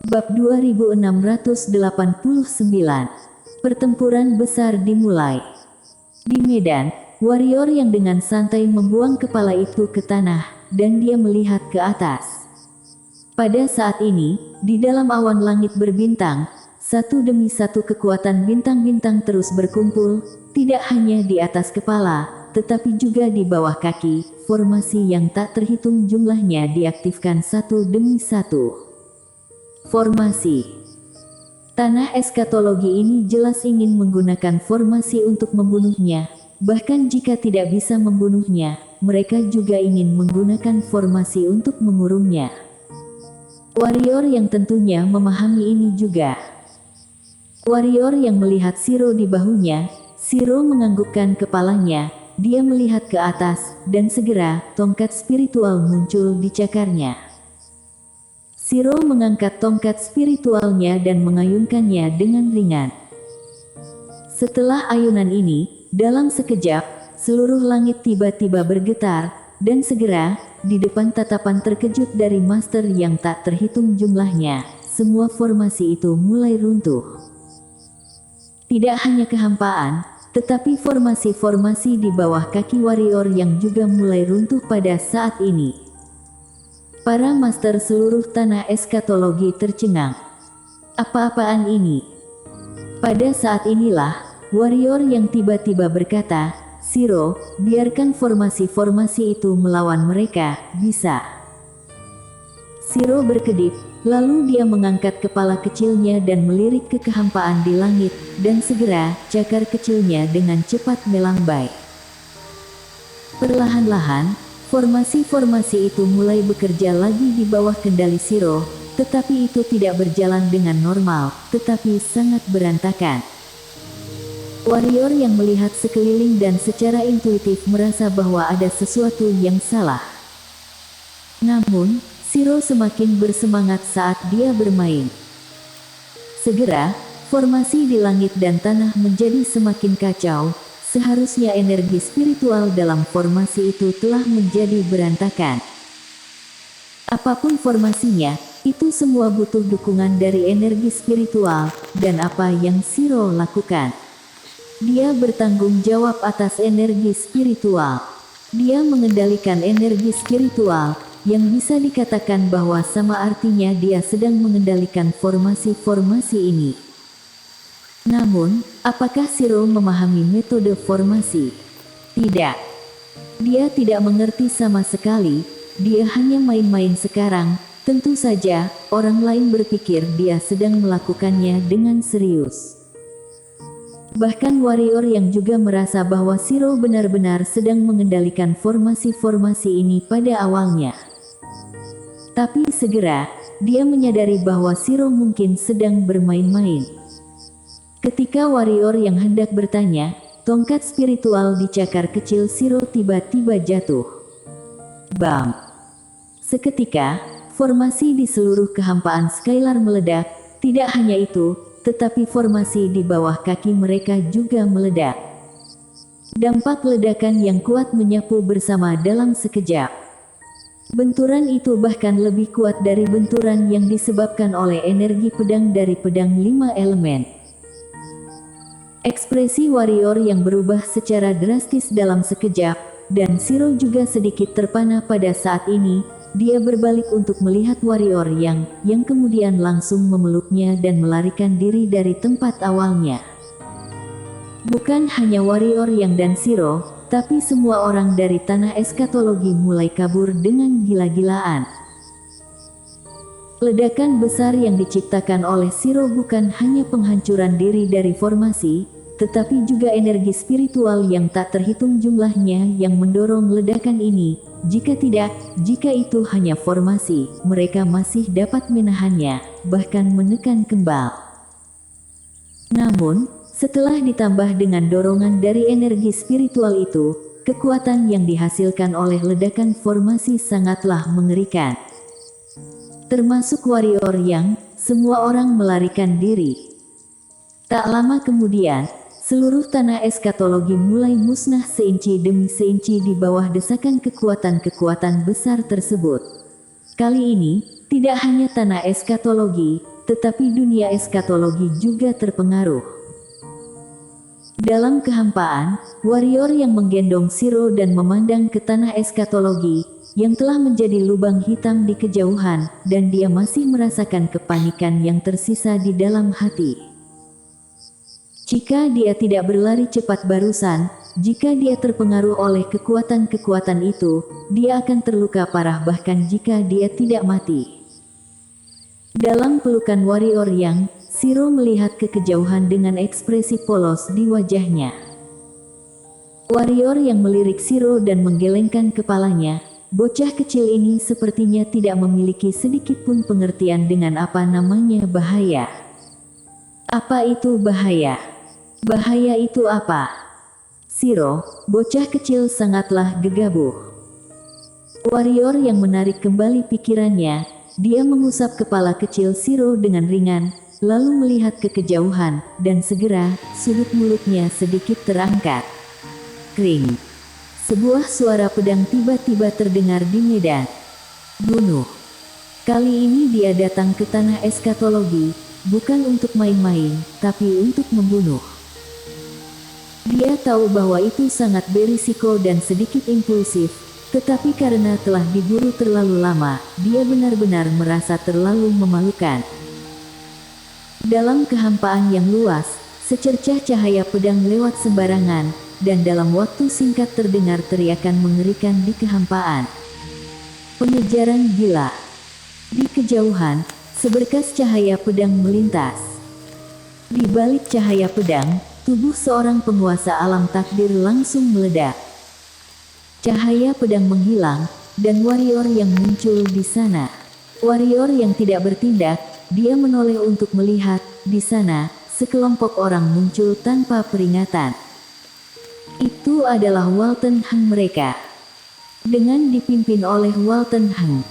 Bab 2689. Pertempuran besar dimulai. Di medan, warrior yang dengan santai membuang kepala itu ke tanah, dan dia melihat ke atas. Pada saat ini, di dalam awan langit berbintang, satu demi satu kekuatan bintang-bintang terus berkumpul, tidak hanya di atas kepala, tetapi juga di bawah kaki. Formasi yang tak terhitung jumlahnya diaktifkan satu demi satu. Formasi. Tanah eskatologi ini jelas ingin menggunakan formasi untuk membunuhnya. Bahkan jika tidak bisa membunuhnya, mereka juga ingin menggunakan formasi untuk mengurungnya. Warrior yang tentunya memahami ini juga. Warrior yang melihat Shiro di bahunya, Shiro menganggukkan kepalanya, dia melihat ke atas, dan segera, tongkat spiritual muncul di cakarnya. Shiro mengangkat tongkat spiritualnya dan mengayunkannya dengan ringan. Setelah ayunan ini, dalam sekejap, seluruh langit tiba-tiba bergetar, dan segera, di depan tatapan terkejut dari master yang tak terhitung jumlahnya, semua formasi itu mulai runtuh. Tidak hanya kehampaan, tetapi formasi-formasi di bawah kaki warrior yang juga mulai runtuh pada saat ini. Para master seluruh tanah eskatologi tercengang. Apa-apaan ini? Pada saat inilah, warrior yang tiba-tiba berkata, Shiro, biarkan formasi-formasi itu melawan mereka, bisa. Shiro berkedip, lalu dia mengangkat kepala kecilnya dan melirik ke kehampaan di langit, dan segera, cakar kecilnya dengan cepat melambai. Perlahan-lahan, formasi-formasi itu mulai bekerja lagi di bawah kendali Shiro, tetapi itu tidak berjalan dengan normal, tetapi sangat berantakan. Warrior yang melihat sekeliling dan secara intuitif merasa bahwa ada sesuatu yang salah. Namun, Shiro semakin bersemangat saat dia bermain. Segera, formasi di langit dan tanah menjadi semakin kacau. Seharusnya energi spiritual dalam formasi itu telah menjadi berantakan. Apapun formasinya, itu semua butuh dukungan dari energi spiritual, dan apa yang Shiro lakukan? Dia bertanggung jawab atas energi spiritual. Dia mengendalikan energi spiritual, yang bisa dikatakan bahwa sama artinya dia sedang mengendalikan formasi-formasi ini. Namun, apakah Shiro memahami metode formasi? Tidak. Dia tidak mengerti sama sekali, dia hanya main-main sekarang. Tentu saja, orang lain berpikir dia sedang melakukannya dengan serius. Bahkan warrior yang juga merasa bahwa Shiro benar-benar sedang mengendalikan formasi-formasi ini pada awalnya. Tapi segera, dia menyadari bahwa Shiro mungkin sedang bermain-main. Ketika warrior yang hendak bertanya, tongkat spiritual di cakar kecil Shiro tiba-tiba jatuh. Bam! Seketika, formasi di seluruh kehampaan Skylar meledak. Tidak hanya itu, tetapi formasi di bawah kaki mereka juga meledak. Dampak ledakan yang kuat menyapu bersama dalam sekejap. Benturan itu bahkan lebih kuat dari benturan yang disebabkan oleh energi pedang dari pedang 5 elemen. Ekspresi warrior yang berubah secara drastis dalam sekejap, dan Shiro juga sedikit terpana pada saat ini. Dia berbalik untuk melihat warrior yang kemudian langsung memeluknya dan melarikan diri dari tempat awalnya. Bukan hanya warrior yang dan Shiro, tapi semua orang dari tanah eskatologi mulai kabur dengan gila-gilaan. Ledakan besar yang diciptakan oleh Shiro bukan hanya penghancuran diri dari formasi, tetapi juga energi spiritual yang tak terhitung jumlahnya yang mendorong ledakan ini. Jika tidak, jika itu hanya formasi, mereka masih dapat menahannya, bahkan menekan kembal. Namun, setelah ditambah dengan dorongan dari energi spiritual itu, kekuatan yang dihasilkan oleh ledakan formasi sangatlah mengerikan. Termasuk warrior yang, semua orang melarikan diri. Tak lama kemudian, seluruh tanah eskatologi mulai musnah seinci demi seinci di bawah desakan kekuatan-kekuatan besar tersebut. Kali ini, tidak hanya tanah eskatologi, tetapi dunia eskatologi juga terpengaruh. Dalam kehampaan, warrior yang menggendong Shiro dan memandang ke tanah eskatologi, yang telah menjadi lubang hitam di kejauhan, dan dia masih merasakan kepanikan yang tersisa di dalam hati. Jika dia tidak berlari cepat barusan, jika dia terpengaruh oleh kekuatan-kekuatan itu, dia akan terluka parah bahkan jika dia tidak mati. Dalam pelukan warrior yang, Shiro melihat ke kejauhan dengan ekspresi polos di wajahnya. Warrior yang melirik Shiro dan menggelengkan kepalanya, bocah kecil ini sepertinya tidak memiliki sedikit pun pengertian dengan apa namanya bahaya. Apa itu bahaya? Bahaya itu apa? Shiro, bocah kecil sangatlah gegabah. Warrior yang menarik kembali pikirannya, dia mengusap kepala kecil Shiro dengan ringan, lalu melihat ke kejauhan, dan segera, sudut mulutnya sedikit terangkat. Kring. Sebuah suara pedang tiba-tiba terdengar di medan. Bunuh. Kali ini dia datang ke tanah eskatologi, bukan untuk main-main, tapi untuk membunuh. Dia tahu bahwa itu sangat berisiko dan sedikit impulsif, tetapi karena telah diburu terlalu lama, dia benar-benar merasa terlalu memalukan. Dalam kehampaan yang luas, secercah cahaya pedang lewat sembarangan, dan dalam waktu singkat terdengar teriakan mengerikan di kehampaan. Pengejaran gila. Di kejauhan, seberkas cahaya pedang melintas. Di balik cahaya pedang, tubuh seorang penguasa alam takdir langsung meledak. Cahaya pedang menghilang, dan warrior yang muncul di sana. Warrior yang tidak bertindak, dia menoleh untuk melihat. Di sana, sekelompok orang muncul tanpa peringatan. Itu adalah Walton Heng mereka. Dengan dipimpin oleh Walton Heng.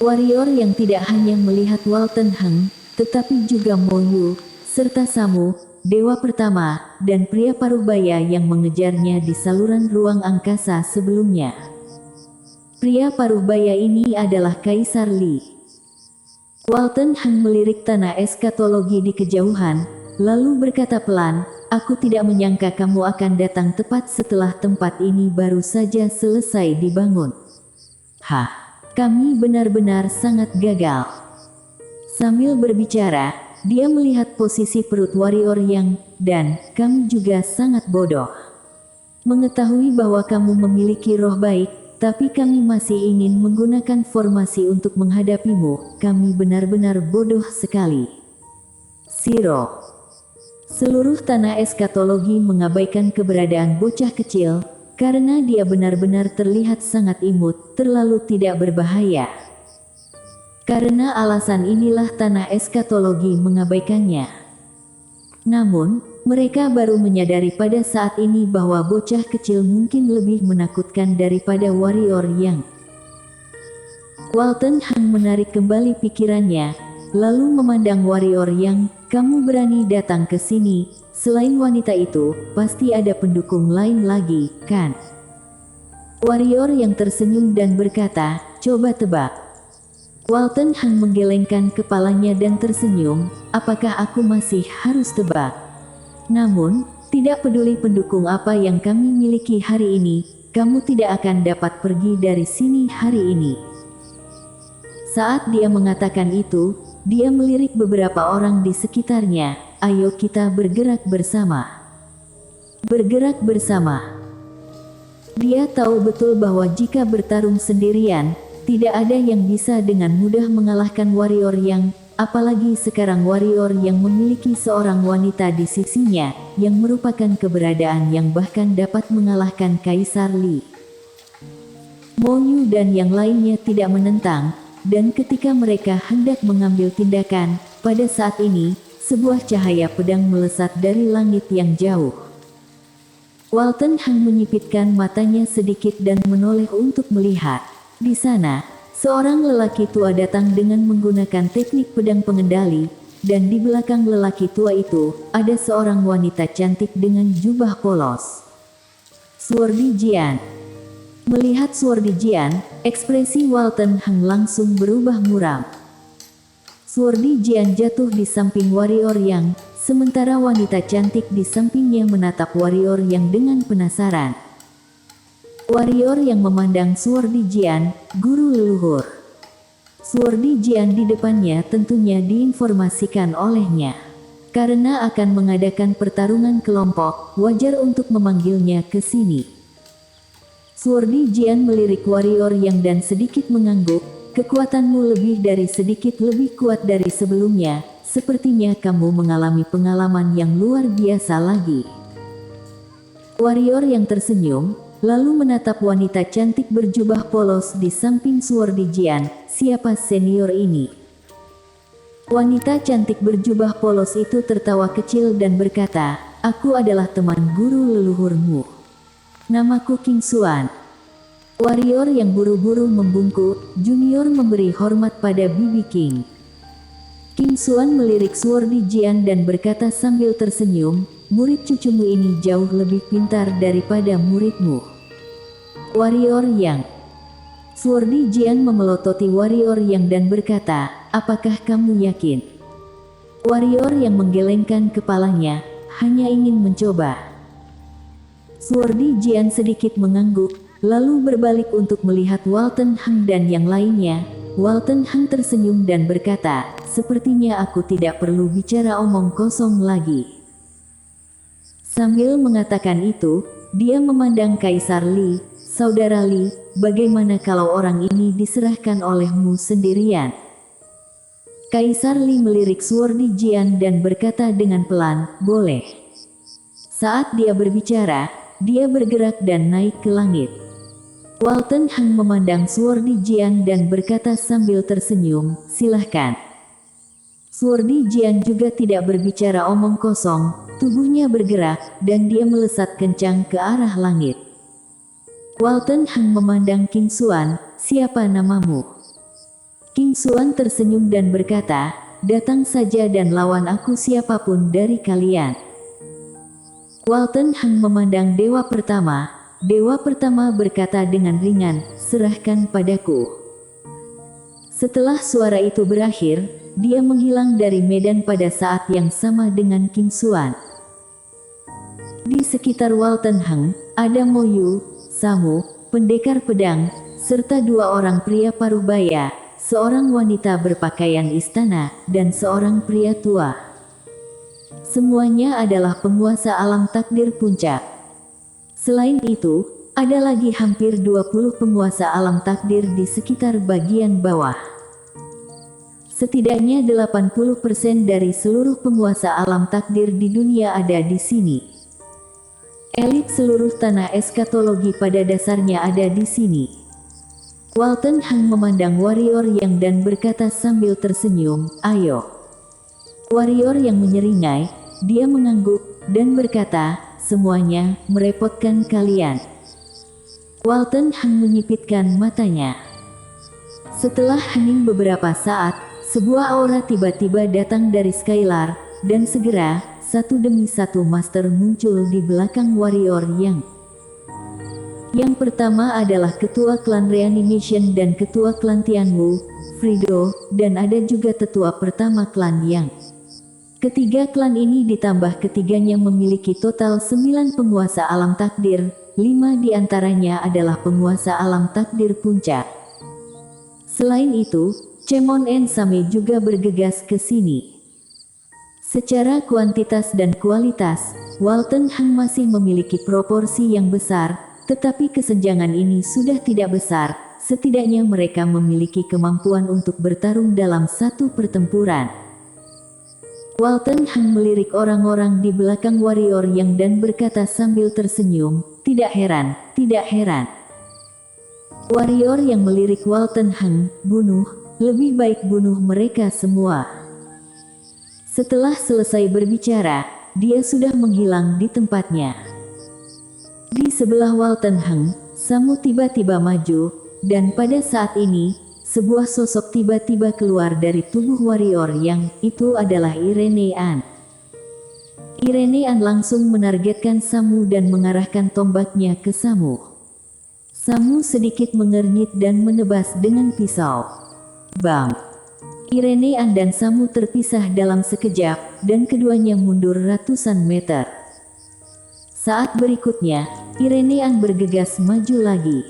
Warrior yang tidak hanya melihat Walton Heng, tetapi juga Mo Yu, serta Samu, Dewa Pertama, dan pria Paruhbaya yang mengejarnya di saluran ruang angkasa sebelumnya. Pria Paruhbaya ini adalah Kaisar Li. Walton Heng melirik tanah eskatologi di kejauhan, lalu berkata pelan, "Aku tidak menyangka kamu akan datang tepat setelah tempat ini baru saja selesai dibangun. Hah, kami benar-benar sangat gagal." Sambil berbicara, dia melihat posisi perut warrior yang, "Dan, kami juga sangat bodoh. Mengetahui bahwa kamu memiliki roh baik, tapi kami masih ingin menggunakan formasi untuk menghadapimu, kami benar-benar bodoh sekali." Shiro. Seluruh tanah eskatologi mengabaikan keberadaan bocah kecil, karena dia benar-benar terlihat sangat imut, terlalu tidak berbahaya. Karena alasan inilah tanah eskatologi mengabaikannya. Namun, mereka baru menyadari pada saat ini bahwa bocah kecil mungkin lebih menakutkan daripada warrior yang. Walton Heng menarik kembali pikirannya, lalu memandang warrior yang, "Kamu berani datang ke sini, selain wanita itu, pasti ada pendukung lain lagi, kan?" Warrior yang tersenyum dan berkata, "Coba tebak." Walton Heng menggelengkan kepalanya dan tersenyum, "Apakah aku masih harus tebak? Namun, tidak peduli pendukung apa yang kami miliki hari ini, kamu tidak akan dapat pergi dari sini hari ini." Saat dia mengatakan itu, dia melirik beberapa orang di sekitarnya, "Ayo kita bergerak bersama." Bergerak bersama. Dia tahu betul bahwa jika bertarung sendirian, tidak ada yang bisa dengan mudah mengalahkan warrior yang, apalagi sekarang warrior yang memiliki seorang wanita di sisinya, yang merupakan keberadaan yang bahkan dapat mengalahkan Kaisar Li. Mo Yu dan yang lainnya tidak menentang, dan ketika mereka hendak mengambil tindakan, pada saat ini, sebuah cahaya pedang melesat dari langit yang jauh. Walton Heng menyipitkan matanya sedikit dan menoleh untuk melihat. Di sana, seorang lelaki tua datang dengan menggunakan teknik pedang pengendali, dan di belakang lelaki tua itu, ada seorang wanita cantik dengan jubah polos. Suordi Jian. Melihat Suordi Jian, ekspresi Walton Heng langsung berubah muram. Suordi Jian jatuh di samping warrior Yang, sementara wanita cantik di sampingnya menatap warrior Yang dengan penasaran. Warrior Yang memandang Suordi Jian, guru leluhur. Suordi Jian di depannya tentunya diinformasikan olehnya. Karena akan mengadakan pertarungan kelompok, wajar untuk memanggilnya ke sini. Suordi Jian melirik warrior Yang dan sedikit mengangguk. Kekuatanmu lebih dari sedikit lebih kuat dari sebelumnya, sepertinya kamu mengalami pengalaman yang luar biasa lagi. Warrior Yang tersenyum, lalu menatap wanita cantik berjubah polos di samping Suordi Jian. Siapa senior ini? Wanita cantik berjubah polos itu tertawa kecil dan berkata, aku adalah teman guru leluhurmu. Namaku King Xuan. Warrior Yang buru-buru membungkuk, junior memberi hormat pada Bibi King. King Xuan melirik Suordi Jian dan berkata sambil tersenyum, murid cucumu ini jauh lebih pintar daripada muridmu. Warrior Yang. Suordi Jian memelototi warrior Yang dan berkata, apakah kamu yakin? Warrior Yang menggelengkan kepalanya, hanya ingin mencoba. Suordi Jian sedikit mengangguk, lalu berbalik untuk melihat Walton Hang dan yang lainnya. Walton Hang tersenyum dan berkata, sepertinya aku tidak perlu bicara omong kosong lagi. Sambil mengatakan itu, dia memandang Kaisar Li. Saudara Li, bagaimana kalau orang ini diserahkan olehmu sendirian? Kaisar Li melirik Suordi Jian dan berkata dengan pelan, boleh. Saat dia berbicara, dia bergerak dan naik ke langit. Walton Hang memandang Suordi Jian dan berkata sambil tersenyum, silahkan. Suordi Jian juga tidak berbicara omong kosong, tubuhnya bergerak, dan dia melesat kencang ke arah langit. Walton Hang memandang King Xuan, siapa namamu? King Xuan tersenyum dan berkata, datang saja dan lawan aku siapapun dari kalian. Walton Hang memandang Dewa Pertama. Dewa Pertama berkata dengan ringan, serahkan padaku. Setelah suara itu berakhir, dia menghilang dari medan pada saat yang sama dengan King Xuan. Di sekitar Walton Hang, ada Mo Yu, Samu, pendekar pedang, serta dua orang pria parubaya, seorang wanita berpakaian istana, dan seorang pria tua. Semuanya adalah penguasa alam takdir puncak. Selain itu, ada lagi hampir 20 penguasa alam takdir di sekitar bagian bawah. Setidaknya 80% dari seluruh penguasa alam takdir di dunia ada di sini. Elit seluruh tanah eskatologi pada dasarnya ada di sini. Walton Hang memandang warrior Yang dan berkata sambil tersenyum, ayo. Warrior Yang menyeringai, dia mengangguk, dan berkata, semuanya merepotkan kalian. Walton Hang menyipitkan matanya. Setelah hening beberapa saat, sebuah aura tiba-tiba datang dari Skylar, dan segera, satu demi satu master muncul di belakang warrior Yang. Yang pertama adalah ketua klan Reanimation dan ketua klan Tianwu, Frido, dan ada juga tetua pertama klan Yang. Ketiga klan ini ditambah ketiganya memiliki total 9 penguasa alam takdir, 5 diantaranya adalah penguasa alam takdir puncak. Selain itu, Cemon Ensame juga bergegas ke sini. Secara kuantitas dan kualitas, Walton Hang masih memiliki proporsi yang besar, tetapi kesenjangan ini sudah tidak besar, setidaknya mereka memiliki kemampuan untuk bertarung dalam satu pertempuran. Walton Hang melirik orang-orang di belakang warrior Yang dan berkata sambil tersenyum, tidak heran, tidak heran. Warrior Yang melirik Walton Hang, bunuh, lebih baik bunuh mereka semua. Setelah selesai berbicara, dia sudah menghilang di tempatnya. Di sebelah Walton Hang, Samu tiba-tiba maju, dan pada saat ini, sebuah sosok tiba-tiba keluar dari tubuh warrior Yang, itu adalah Irene An. Irene An langsung menargetkan Samu dan mengarahkan tombaknya ke Samu. Samu sedikit mengernyit dan menebas dengan pisau. Bam! Irene An dan Samu terpisah dalam sekejap, dan keduanya mundur ratusan meter. Saat berikutnya, Irene An bergegas maju lagi.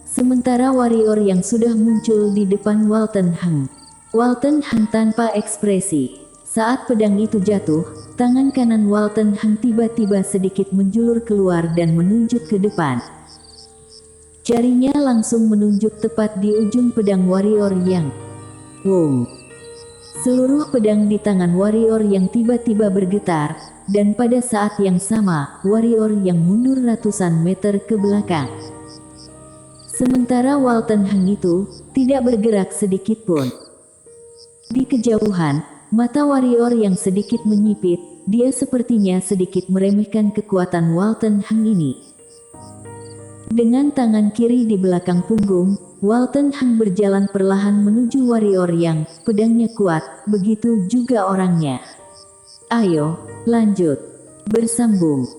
Sementara warrior yang sudah muncul di depan Walton Heng. Walton Heng tanpa ekspresi. Saat pedang itu jatuh, tangan kanan Walton Heng tiba-tiba sedikit menjulur keluar dan menunjuk ke depan. Jarinya langsung menunjuk tepat di ujung pedang warrior yang wow. Seluruh pedang di tangan warrior yang tiba-tiba bergetar, dan pada saat yang sama, warrior yang mundur ratusan meter ke belakang. Sementara Walton Heng itu tidak bergerak sedikit pun. Di kejauhan, mata warrior yang sedikit menyipit, dia sepertinya sedikit meremehkan kekuatan Walton Heng ini. Dengan tangan kiri di belakang punggung, Walton Heng berjalan perlahan menuju warrior yang pedangnya kuat, begitu juga orangnya. Ayo, lanjut. Bersambung.